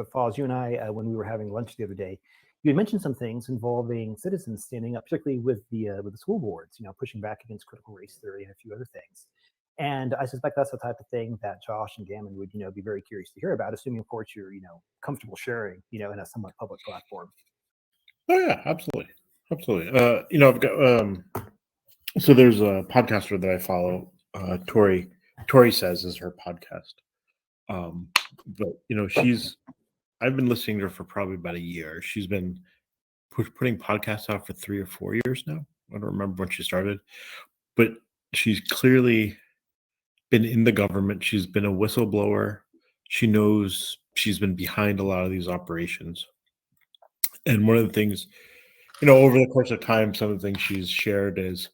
But FOZZ, you and I, when we were having lunch the other day, you had mentioned some things involving citizens standing up, particularly with the school boards, pushing back against critical race theory and a few other things. And I suspect that's the type of thing that Josh and Gammon would, be very curious to hear about, assuming, of course, you're, comfortable sharing, in a somewhat public platform. Oh yeah, absolutely, absolutely. I've got so there's a podcaster that I follow, Tori Says is her podcast. But I've been listening to her for probably about a year. She's been putting podcasts out for 3 or 4 years now. I don't remember when she started, but she's clearly been in the government. She's been a whistleblower. She knows she's been behind a lot of these operations. And one of the things, over the course of time, some of the things she's shared is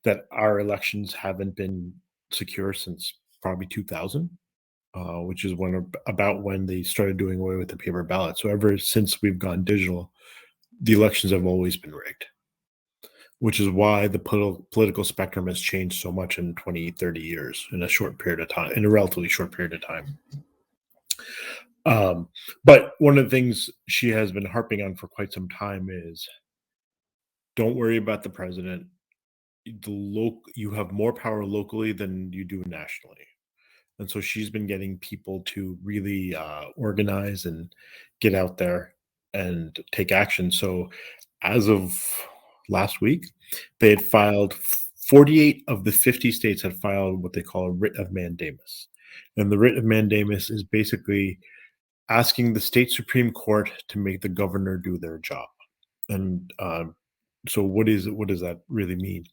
that our elections haven't been secure since probably 2000. Which is about when they started doing away with the paper ballot. So ever since we've gone digital, the elections have always been rigged, which is why the political spectrum has changed so much in 20, 30 years in a relatively short period of time. But one of the things she has been harping on for quite some time is don't worry about the president. You have more power locally than you do nationally. And so she's been getting people to really organize and get out there and take action. So as of last week, they had filed 48 of the 50 states had filed what they call a writ of mandamus. And the writ of mandamus is basically asking the state Supreme Court to make the governor do their job. And so what does that really mean?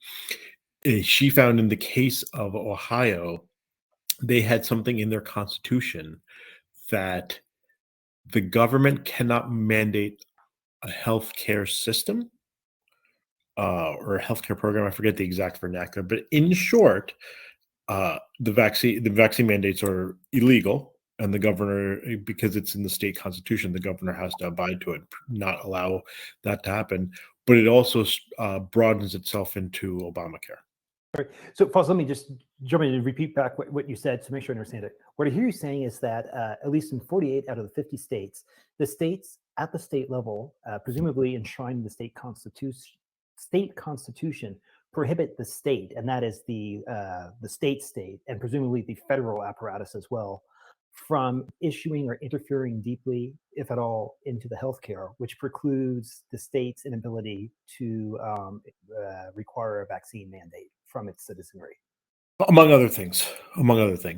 She found in the case of Ohio, they had something in their constitution that the government cannot mandate a healthcare system or a healthcare program. I forget the exact vernacular, but in short, the vaccine mandates are illegal, and the governor, because it's in the state constitution, the governor has to abide to it, not allow that to happen. But it also broadens itself into Obamacare. All right. So, FOZZ, let me just jump in and repeat back what you said to make sure I understand it. What I hear you saying is that at least in 48 out of the 50 states, the states at the state level, presumably enshrined in the state constitution, prohibit the state, and that is the state, and presumably the federal apparatus as well, from issuing or interfering deeply, if at all, into the healthcare, which precludes the state's inability to require a vaccine mandate from its citizenry. Among other things.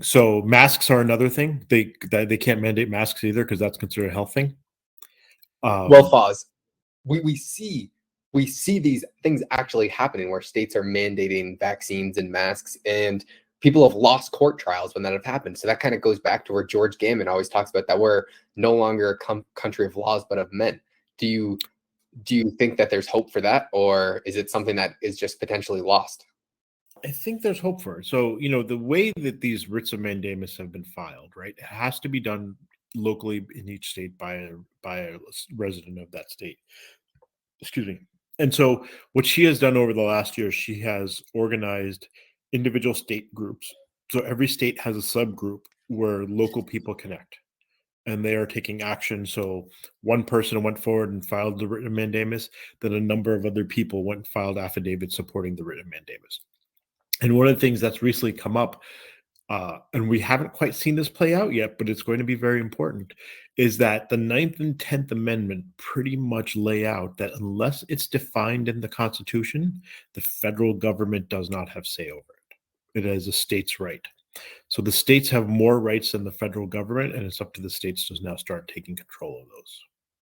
So masks are another thing. They can't mandate masks either because that's considered a health thing. Well, FOZZ, we see these things actually happening where states are mandating vaccines and masks, and people have lost court trials when that have happened. So that kind of goes back to where George Gammon always talks about, that we're no longer a country of laws but of men. Do you think that there's hope for that, or is it something that is just potentially lost? I think there's hope for it. So, the way that these writs of mandamus have been filed, right, it has to be done locally in each state by a resident of that state. Excuse me. And so what she has done over the last year, she has organized individual state groups. So every state has a subgroup where local people connect, and they are taking action. So one person went forward and filed the writ of mandamus, then a number of other people went and filed affidavits supporting the writ of mandamus. And one of the things that's recently come up, and we haven't quite seen this play out yet, but it's going to be very important, is that the 9th and 10th Amendment pretty much lay out that unless it's defined in the Constitution, the federal government does not have say over it. It is a state's right. So the states have more rights than the federal government, and it's up to the states to now start taking control of those.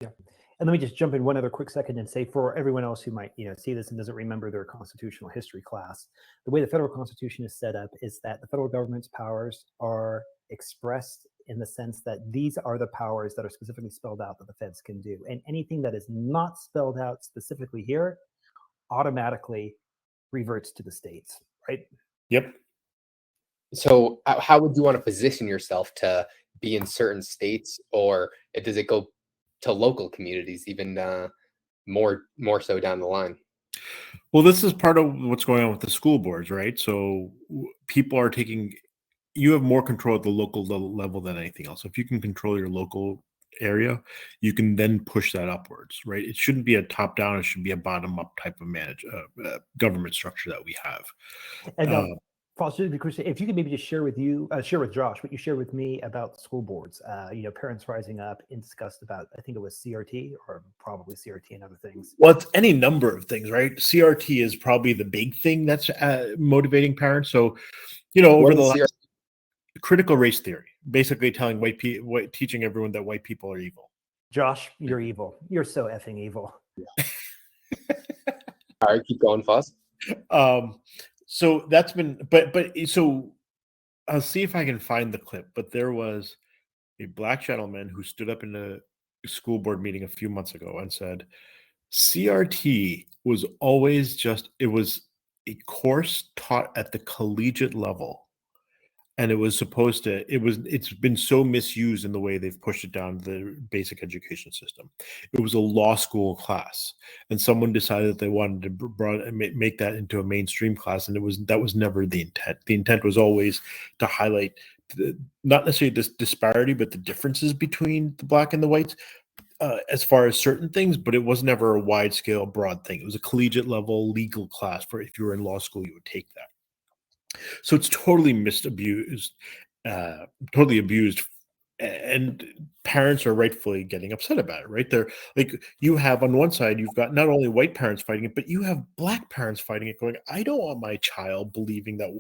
Yeah. And let me just jump in one other quick second and say, for everyone else who might see this and doesn't remember their constitutional history class, the way the federal constitution is set up is that the federal government's powers are expressed in the sense that these are the powers that are specifically spelled out that the feds can do. And anything that is not spelled out specifically here automatically reverts to the states, right? Yep. So how would you want to position yourself to be in certain states, or does it go to local communities even more so down the line? Well, this is part of what's going on with the school boards, right? So people are you have more control at the local level than anything else. If you can control your local area, you can then push that upwards, right? It shouldn't be a top down; it should be a bottom up type of government structure that we have. And Foster, if you could maybe just share with Josh what you shared with me about school boards. Parents rising up in disgust about, I think it was CRT, or probably CRT and other things. Well, it's any number of things, right? CRT is probably the big thing that's motivating parents. So, over the last critical race theory, basically telling teaching everyone that white people are evil. Josh, you're evil. You're so effing evil. Yeah. All right, keep going, FOZZ. So that's been, so I'll see if I can find the clip. But there was a black gentleman who stood up in a school board meeting a few months ago and said, CRT was always it was a course taught at the collegiate level. And it's been so misused in the way they've pushed it down the basic education system. It was a law school class, and someone decided that they wanted to make that into a mainstream class, and that was never the intent. The intent was always to highlight not necessarily this disparity, but the differences between the black and the whites as far as certain things, but it was never a wide scale, broad thing. It was a collegiate level legal class for if you were in law school, you would take that. So it's totally totally abused, and parents are rightfully getting upset about it, right? They're like, you have on one side, you've got not only white parents fighting it, but you have black parents fighting it, going, I don't want my child believing that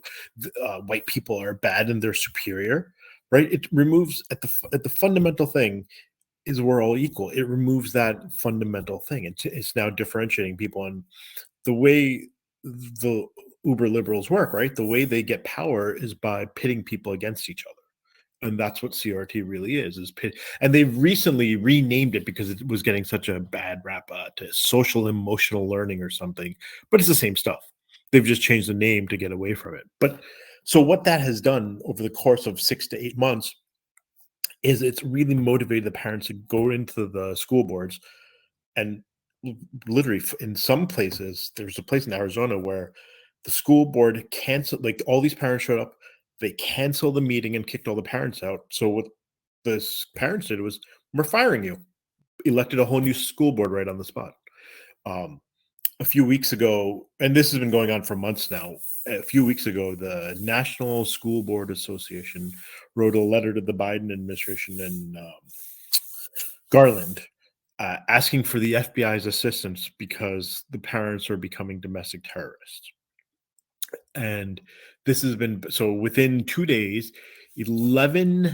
white people are bad and they're superior, right? It removes at the fundamental thing is we're all equal. It removes that fundamental thing. It's now differentiating people, and the way the uber liberals work, right? The way they get power is by pitting people against each other. And that's what CRT really is pit. And they've recently renamed it because it was getting such a bad rap to social emotional learning or something, but it's the same stuff. They've just changed the name to get away from it. But so what that has done over the course of 6 to 8 months is it's really motivated the parents to go into the school boards, and literally in some places, there's a place in Arizona where the school board canceled, like all these parents showed up, they canceled the meeting and kicked all the parents out. So what the parents did was, we're firing you. Elected a whole new school board right on the spot. A few weeks ago, and this has been going on for months now, a few weeks ago, the National School Board Association wrote a letter to the Biden administration and Garland asking for the FBI's assistance because the parents are becoming domestic terrorists. And this has been, so within 2 days, 11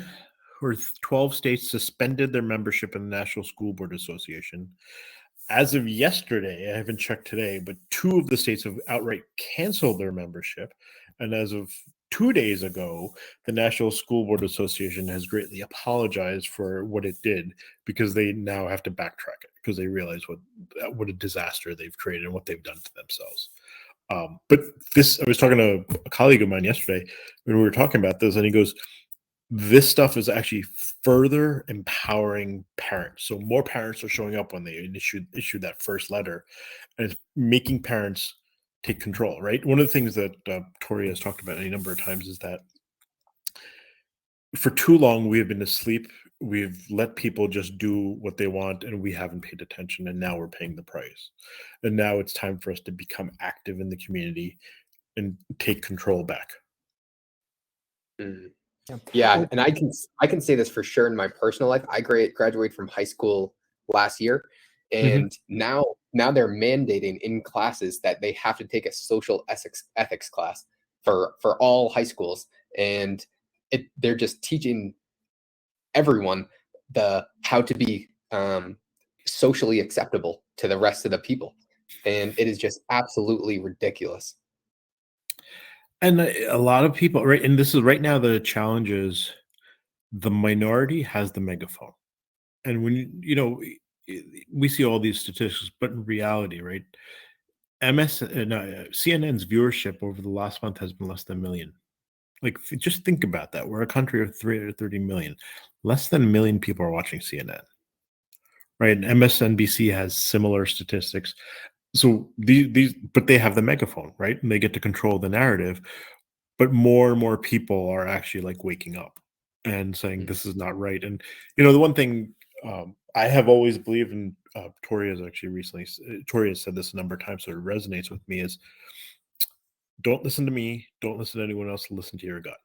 or 12 states suspended their membership in the National School Board Association. As of yesterday, I haven't checked today, but 2 of the states have outright canceled their membership. And as of 2 days ago, the National School Board Association has greatly apologized for what it did, because they now have to backtrack it because they realize what a disaster they've created and what they've done to themselves. But I was talking to a colleague of mine yesterday when we were talking about this, and he goes, this stuff is actually further empowering parents. So more parents are showing up when they issue that first letter, and it's making parents take control, right? One of the things that Tori has talked about any number of times is that for too long we have been asleep. We've let people just do what they want, and we haven't paid attention, and now we're paying the price. And now it's time for us to become active in the community and take control back. Yeah, and I can say this for sure in my personal life. I graduated from high school last year, and now they're mandating in classes that they have to take a social ethics class for all high schools, and they're just teaching everyone how to be socially acceptable to the rest of the people, and it is just absolutely ridiculous. And a lot of people, right? And this is right now, the challenge is the minority has the megaphone. And when, we see all these statistics, but in reality, right? CNN's viewership over the last month has been less than 1 million. Like, just think about that. We're a country of 330 million. Less than 1 million people are watching CNN, right? And MSNBC has similar statistics. So but they have the megaphone, right? And they get to control the narrative. But more and more people are actually like waking up and saying this is not right. And the one thing I have always believed, and Tori has actually recently, Tori has said this a number of times, so it resonates with me, is don't listen to me, don't listen to anyone else, listen to your gut,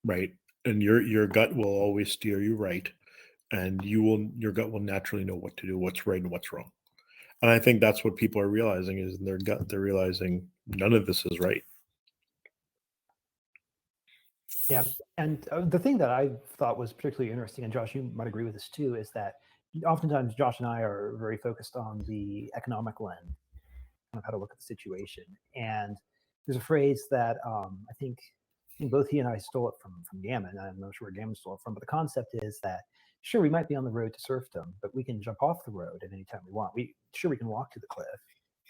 right? And your gut will always steer you right, and your gut will naturally know what to do, what's right and what's wrong. And I think that's what people are realizing is in their gut, they're realizing none of this is right. Yeah, and the thing that I thought was particularly interesting, and Josh, you might agree with this too, is that oftentimes Josh and I are very focused on the economic lens, kind of how to look at the situation. And there's a phrase that I think both he and I stole it from Gammon. I'm not sure where Gammon stole it from, but the concept is that sure, we might be on the road to serfdom, but we can jump off the road at any time we want. We can walk to the cliff.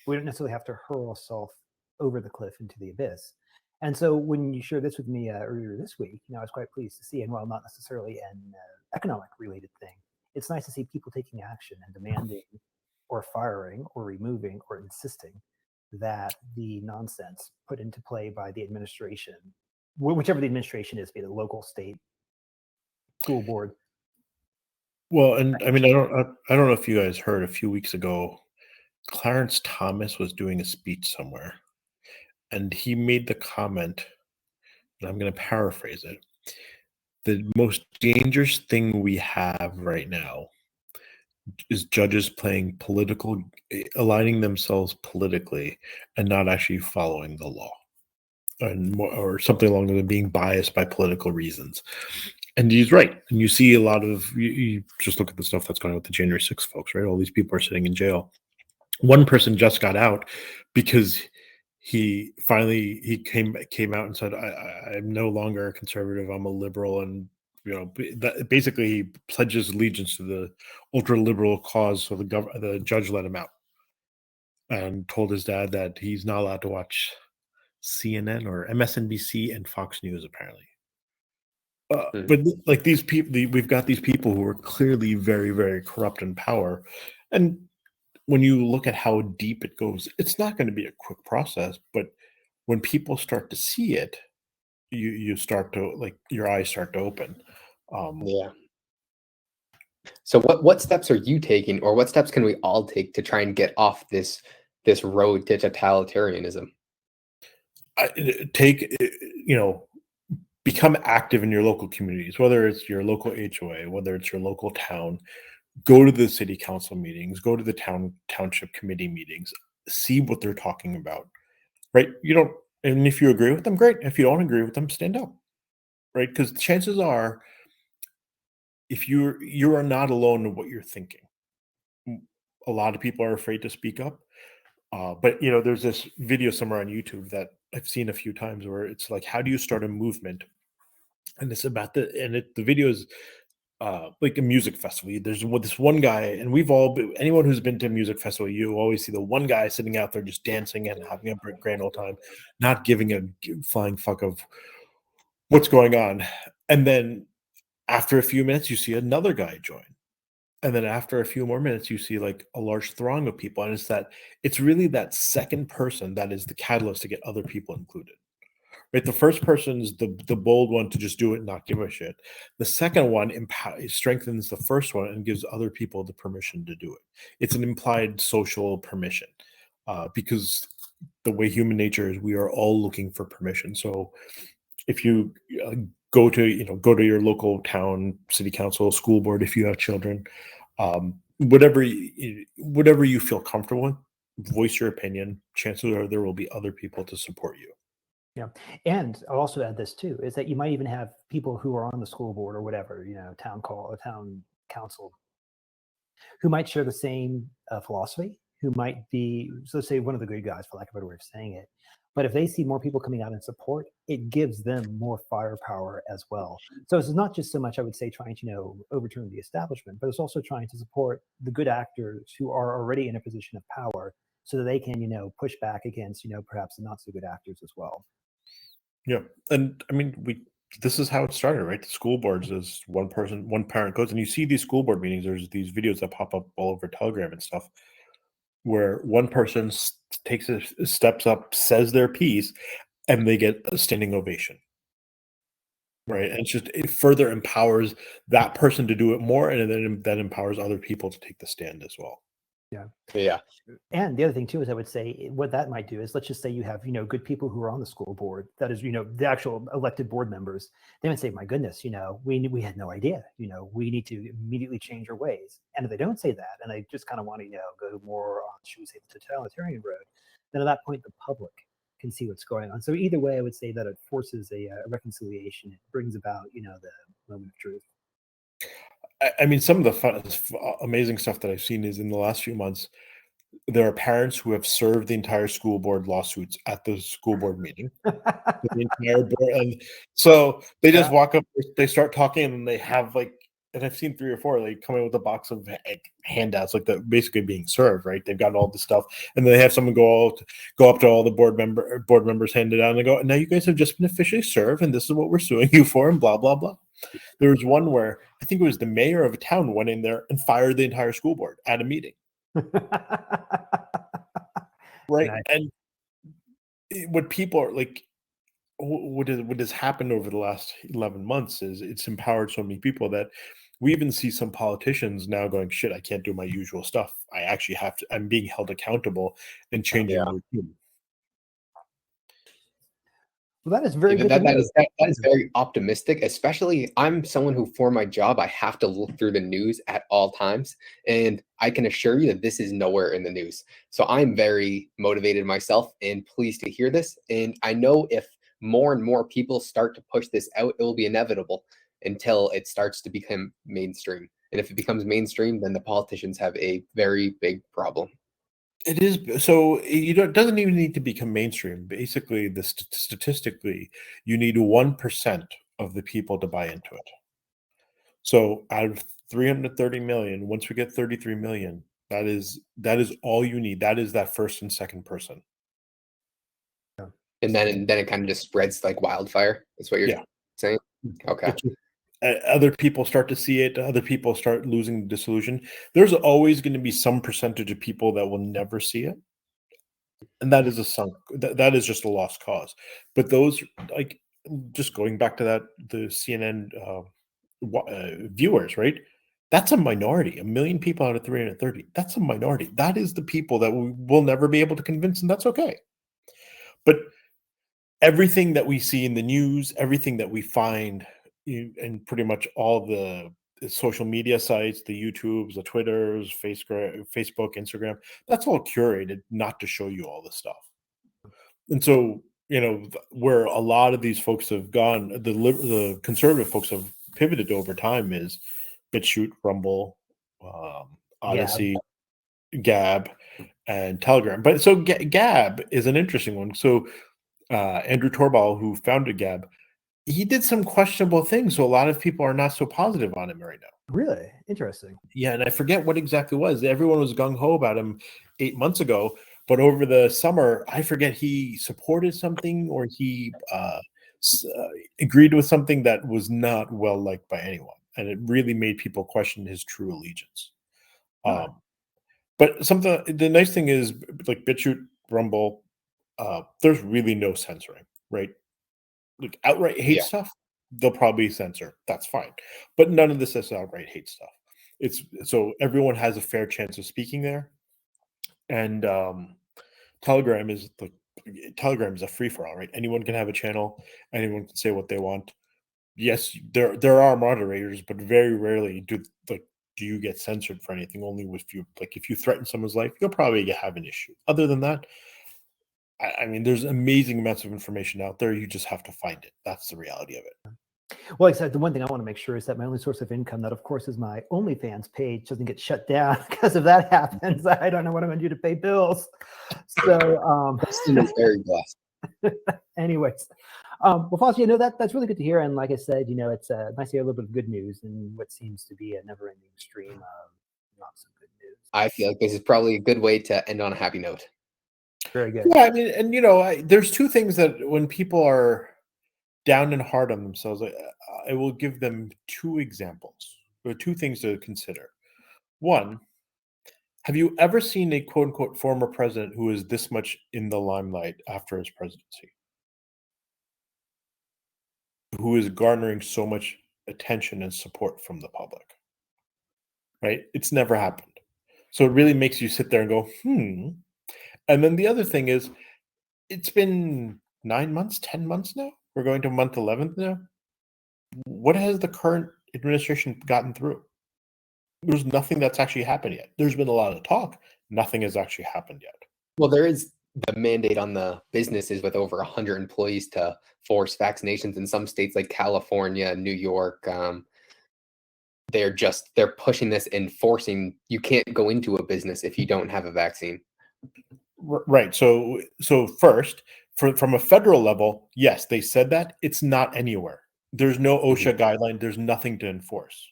We don't necessarily have to hurl ourselves over the cliff into the abyss. And so when you shared this with me earlier this week, I was quite pleased to see, and while not necessarily an economic related thing, it's nice to see people taking action and demanding or firing or removing or insisting that the nonsense put into play by the administration, whichever the administration is, be it local, state, school board. Well, and I mean, I don't know if you guys heard a few weeks ago, Clarence Thomas was doing a speech somewhere, and he made the comment, and I'm going to paraphrase it: the most dangerous thing we have right now is judges playing aligning themselves politically and not actually following the law, or something along the being biased by political reasons. And he's right. And you see a lot of, you just look at the stuff that's going on with the January 6th folks, right? All these people are sitting in jail. One person just got out because he came out and said, I'm no longer a conservative, I'm a liberal. And basically he pledges allegiance to the ultra liberal cause. So the judge let him out and told his dad that he's not allowed to watch CNN or MSNBC and Fox News, apparently. But like these people, we've got these people who are clearly very, very corrupt in power. And when you look at how deep it goes, it's not going to be a quick process. But when people start to see it, you start to, your eyes start to open. Yeah. So what steps are you taking, or what steps can we all take to try and get off this road to totalitarianism? Become active in your local communities, whether it's your local HOA, whether it's your local town. Go to the city council meetings, go to the township committee meetings, see what they're talking about, right? And if you agree with them, great. If you don't agree with them, stand up, right? Because chances are, if you are not alone in what you're thinking. A lot of people are afraid to speak up. But there's this video somewhere on YouTube that I've seen a few times where it's like, how do you start a movement? And it's about the video is like a music festival. There's this one guy, and anyone who's been to a music festival, you always see the one guy sitting out there just dancing and having a grand old time, not giving a flying fuck of what's going on. And then after a few minutes, you see another guy join. And then after a few more minutes, you see like a large throng of people. And it's really that second person that is the catalyst to get other people included. Right? The first person is the bold one to just do it and not give a shit. The second one strengthens the first one and gives other people the permission to do it. It's an implied social permission, because the way human nature is, we are all looking for permission. So if you go to your local town, city council, school board, if you have children, whatever you feel comfortable with, voice your opinion. Chances are there will be other people to support you. Yeah. And I'll also add this too, is that you might even have people who are on the school board or whatever, town council, who might share the same philosophy, who might be, so let's say one of the good guys, for lack of a better way of saying it. But if they see more people coming out in support, it gives them more firepower as well. So it's not just so much, I would say, trying to, overturn the establishment, but it's also trying to support the good actors who are already in a position of power so that they can, push back against, perhaps the not so good actors as well. Yeah. And I mean, this is how it started, right? The school boards is one parent goes, and you see these school board meetings, there's these videos that pop up all over Telegram and stuff, where one person steps up, says their piece, and they get a standing ovation. right? And it's just it further empowers that person to do it more, and then that empowers other people to take the stand as well. Yeah. And the other thing too is I would say what that might do is let's just say you have, good people who are on the school board, that is, the actual elected board members. They might say, my goodness, we had no idea, we need to immediately change our ways. And if they don't say that, and they just kind of want to, go more on, should we say, the totalitarian road, then at that point, the public can see what's going on. So either way, I would say that it forces a reconciliation. It brings about, the moment of truth. I mean, some of the amazing stuff that I've seen is in the last few months, there are parents who have served the entire school board lawsuits at the school board meeting. The entire board, and so they just walk up, they start talking, and they have and I've seen 3 or 4 like come in with a box of handouts, like that basically being served, right? They've got all the stuff, and then they have someone go up to all the board members, hand it out, and they go, "Now you guys have just been officially served, and this is what we're suing you for," and blah blah blah. There was one where I think it was the mayor of a town went in there and fired the entire school board at a meeting. Right. Nice. And what people are like, what has happened over the last 11 months is it's empowered so many people that we even see some politicians now going, shit, I can't do my usual stuff. I actually have to, I'm being held accountable and changing the routine. Well, that is very good. That is very optimistic, especially I'm someone who, for my job, I have to look through the news at all times. And I can assure you that this is nowhere in the news. So I'm very motivated myself and pleased to hear this. And I know if more and more people start to push this out, it will be inevitable until it starts to become mainstream. And if it becomes mainstream, then the politicians have a very big problem. It is so it doesn't even need to become mainstream. Basically, statistically, you need 1% of the people to buy into it. So out of 330 million, once we get 33 million, that is all you need. That is that first and second person. And then it kind of just spreads like wildfire. That's what you're saying? Okay. Other people start to see it. Other people start losing disillusion. There's always going to be some percentage of people that will never see it, and that is that is just a lost cause. But those, like, just going back to that, the CNN viewers, right? That's a minority. 1 million people out of 330. That's a minority. That is the people that we will never be able to convince, and that's okay. But everything that we see in the news, everything that we find and pretty much all the social media sites, the YouTubes, the Twitters, Facebook, Instagram, that's all curated not to show you all this stuff. And so, where a lot of these folks have gone, the conservative folks have pivoted over time is BitChute, Rumble, Odyssey, Gab, and Telegram. But so Gab is an interesting one. So Andrew Torbaugh, who founded Gab, he did some questionable things, so a lot of people are not so positive on him right now. Really interesting. Yeah, and I forget what exactly it was. Everyone was gung ho about him 8 months ago, but over the summer, I forget he supported something or he agreed with something that was not well liked by anyone, and it really made people question his true allegiance. But the nice thing is, like BitChute, Rumble, there's really no censoring, right? Like outright hate stuff, they'll probably censor. That's fine. But none of this is outright hate stuff. It's so everyone has a fair chance of speaking there. And Telegram is a free for all, right? Anyone can have a channel, anyone can say what they want. Yes, there are moderators, but very rarely do you get censored for anything. Only if you threaten someone's life, you'll probably have an issue. Other than that, I mean, there's amazing amounts of information out there. You just have to find it. That's the reality of it. Well, except the one thing I want to make sure is that my only source of income, that of course is my OnlyFans page, doesn't get shut down, because if that happens, I don't know what I'm going to do to pay bills. So, Justin is very blessed. Anyways, well, FOZZ, that's really good to hear. And like I said, it's nice to hear a little bit of good news in what seems to be a never-ending stream of not so good news. I feel like this is probably a good way to end on a happy note. Very good. Yeah, I mean, and there's two things that when people are down and hard on themselves, I will give them two examples or two things to consider. One, have you ever seen a quote unquote former president who is this much in the limelight after his presidency? who is garnering so much attention and support from the public. Right? It's never happened. So it really makes you sit there and go, And then the other thing is, it's been 9 months, 10 months now. We're going to month 11 now. What has the current administration gotten through? There's nothing that's actually happened yet. There's been a lot of talk. Nothing has actually happened yet. Well, there is the mandate on the businesses with over 100 employees to force vaccinations in some states like California, New York. They're pushing this and forcing you can't go into a business if you don't have a vaccine. Right. So first, from a federal level, yes, they said that. It's not anywhere. There's no OSHA guideline. There's nothing to enforce.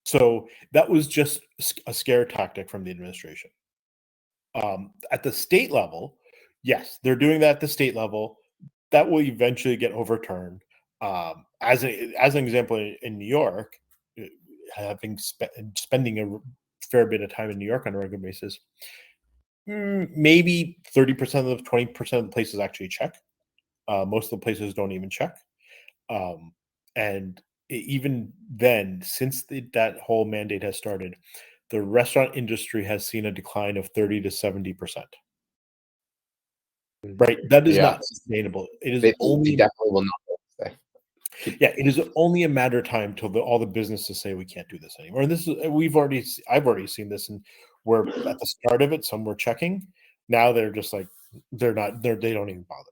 So that was just a scare tactic from the administration. At the state level, yes, they're doing that at the state level. That will eventually get overturned. As an example, in New York, having spending a fair bit of time in New York on a regular basis, maybe 30% of the 20% of the places actually check. Most of the places don't even check. And even then, since that whole mandate has started, the restaurant industry has seen a decline of 30 to 70%. Right? That is not sustainable. It is they definitely will not stay. Yeah, it is only a matter of time till all the businesses say we can't do this anymore. And this is I've already seen this, and where at the start of it, some were checking. Now they're just like they don't even bother.